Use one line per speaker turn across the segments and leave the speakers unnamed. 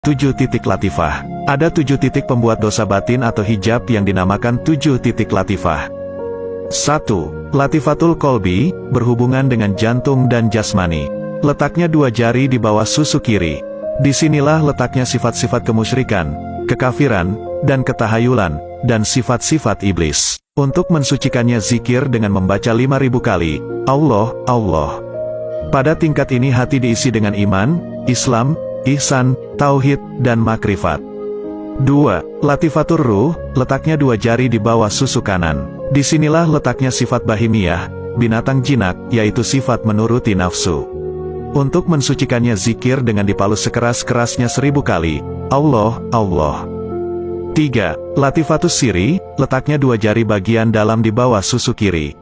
7 titik latifah. Ada 7 titik pembuat dosa batin atau hijab yang dinamakan 7 titik latifah. 1. Latifatul Qalbi, berhubungan dengan jantung dan jasmani. Letaknya 2 jari di bawah susu kiri. Disinilah letaknya sifat-sifat kemusyrikan, kekafiran, dan ketahayulan, dan sifat-sifat iblis. Untuk mensucikannya zikir dengan membaca 5.000 kali, Allah, Allah. Pada tingkat ini hati diisi dengan iman, Islam, ihsan, tauhid, dan makrifat. 2. Latifatur Ruh, letaknya 2 jari di bawah susu kanan. Disinilah letaknya sifat bahimiyah, binatang jinak, yaitu sifat menuruti nafsu. Untuk mensucikannya zikir dengan dipalus sekeras-kerasnya 1000 kali, Allah, Allah. 3. Latifatus Siri, letaknya 2 jari bagian dalam di bawah susu kiri.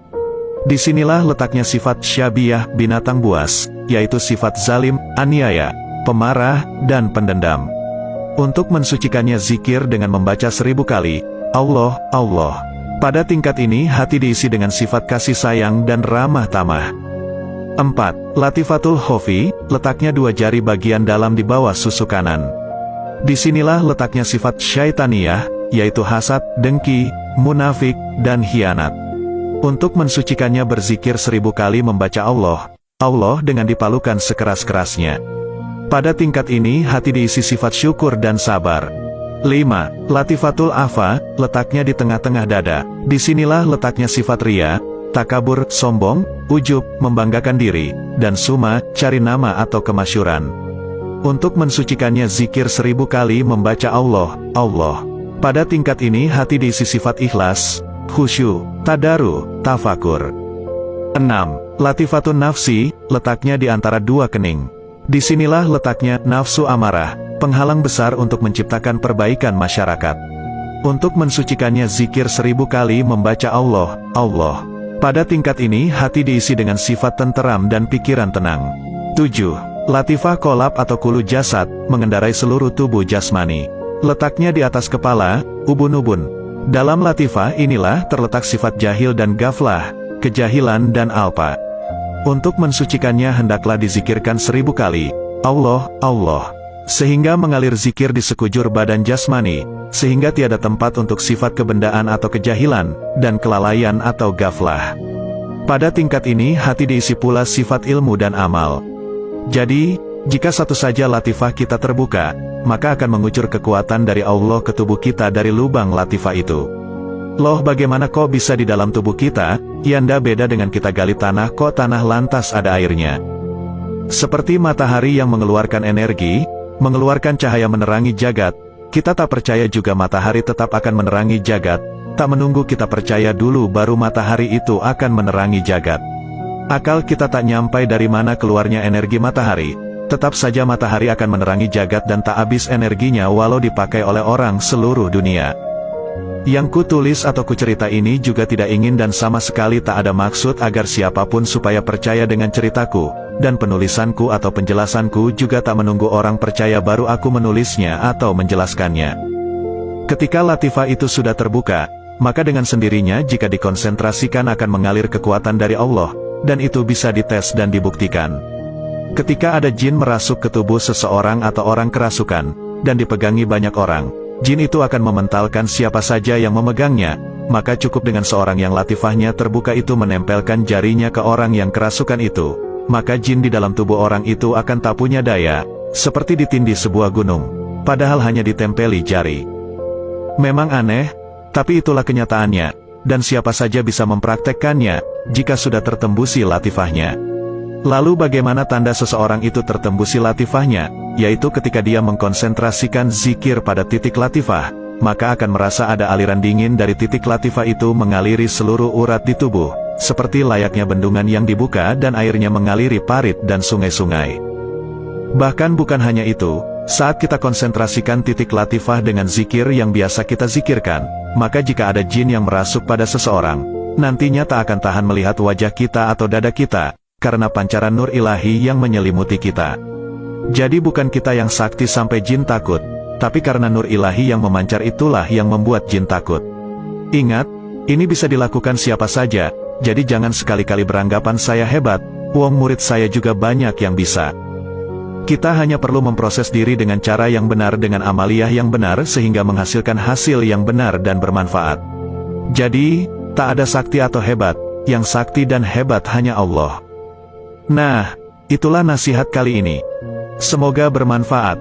Disinilah letaknya sifat syabiyah, binatang buas, yaitu sifat zalim, aniaya, pemarah, dan pendendam. Untuk mensucikannya zikir dengan membaca 1000 kali, Allah, Allah. Pada tingkat ini hati diisi dengan sifat kasih sayang dan ramah tamah. 4. Latifatul Khofi, letaknya 2 jari bagian dalam di bawah susu kanan. Disinilah letaknya sifat syaitaniyah, yaitu hasad, dengki, munafik, dan khianat. Untuk mensucikannya berzikir 1000 kali membaca Allah, Allah dengan dipalukan sekeras-kerasnya. Pada tingkat ini hati diisi sifat syukur dan sabar. 5. Latifatul Afa, letaknya di tengah-tengah dada. Disinilah letaknya sifat ria, takabur, sombong, ujub, membanggakan diri, dan suma, cari nama atau kemasyuran. Untuk mensucikannya zikir 1000 kali membaca Allah, Allah. Pada tingkat ini hati diisi sifat ikhlas, khusyuk, tadaru, tafakur. 6. Latifatun Nafsi, letaknya di antara 2 kening. Disinilah letaknya nafsu amarah, penghalang besar untuk menciptakan perbaikan masyarakat. Untuk mensucikannya zikir 1000 kali membaca Allah, Allah. Pada tingkat ini hati diisi dengan sifat tenteram dan pikiran tenang. 7. Latifah Kolab atau kulu jasad, mengendarai seluruh tubuh jasmani. Letaknya di atas kepala, ubun-ubun. Dalam latifah inilah terletak sifat jahil dan gaflah, kejahilan dan alpa. Untuk mensucikannya hendaklah dizikirkan 1000 kali, Allah, Allah. Sehingga mengalir zikir di sekujur badan jasmani, sehingga tiada tempat untuk sifat kebendaan atau kejahilan, dan kelalaian atau gaflah. Pada tingkat ini hati diisi pula sifat ilmu dan amal. Jadi, jika satu saja latifah kita terbuka, maka akan mengucur kekuatan dari Allah ke tubuh kita dari lubang latifah itu. Loh, bagaimana kok bisa di dalam tubuh kita? Yanda beda dengan kita gali tanah, kok tanah lantas ada airnya. Seperti matahari yang mengeluarkan energi, mengeluarkan cahaya menerangi jagat, kita tak percaya juga matahari tetap akan menerangi jagat, tak menunggu kita percaya dulu baru matahari itu akan menerangi jagat. Akal kita tak nyampai dari mana keluarnya energi matahari, tetap saja matahari akan menerangi jagat dan tak habis energinya walau dipakai oleh orang seluruh dunia. Yang kutulis atau kucerita ini juga tidak ingin dan sama sekali tak ada maksud agar siapapun supaya percaya dengan ceritaku, dan penulisanku atau penjelasanku juga tak menunggu orang percaya baru aku menulisnya atau menjelaskannya. Ketika latifah itu sudah terbuka, maka dengan sendirinya jika dikonsentrasikan akan mengalir kekuatan dari Allah, dan itu bisa dites dan dibuktikan. Ketika ada jin merasuk ke tubuh seseorang atau orang kerasukan, dan dipegangi banyak orang, jin itu akan mementalkan siapa saja yang memegangnya, maka cukup dengan seorang yang latifahnya terbuka itu menempelkan jarinya ke orang yang kerasukan itu, maka jin di dalam tubuh orang itu akan tak punya daya, seperti ditindih sebuah gunung, padahal hanya ditempeli jari. Memang aneh, tapi itulah kenyataannya, dan siapa saja bisa mempraktekkannya, jika sudah tertembusi latifahnya. Lalu bagaimana tanda seseorang itu tertembusi latifahnya, yaitu ketika dia mengkonsentrasikan zikir pada titik latifah, maka akan merasa ada aliran dingin dari titik latifah itu mengaliri seluruh urat di tubuh, seperti layaknya bendungan yang dibuka dan airnya mengaliri parit dan sungai-sungai. Bahkan bukan hanya itu, saat kita konsentrasikan titik latifah dengan zikir yang biasa kita zikirkan, maka jika ada jin yang merasuk pada seseorang, nantinya tak akan tahan melihat wajah kita atau dada kita, karena pancaran nur ilahi yang menyelimuti kita. Jadi bukan kita yang sakti sampai jin takut, tapi karena nur ilahi yang memancar itulah yang membuat jin takut. Ingat, ini bisa dilakukan siapa saja, jadi jangan sekali-kali beranggapan saya hebat, wong murid saya juga banyak yang bisa. Kita hanya perlu memproses diri dengan cara yang benar dengan amaliyah yang benar sehingga menghasilkan hasil yang benar dan bermanfaat. Jadi, tak ada sakti atau hebat, yang sakti dan hebat hanya Allah. Nah, itulah nasihat kali ini. Semoga bermanfaat.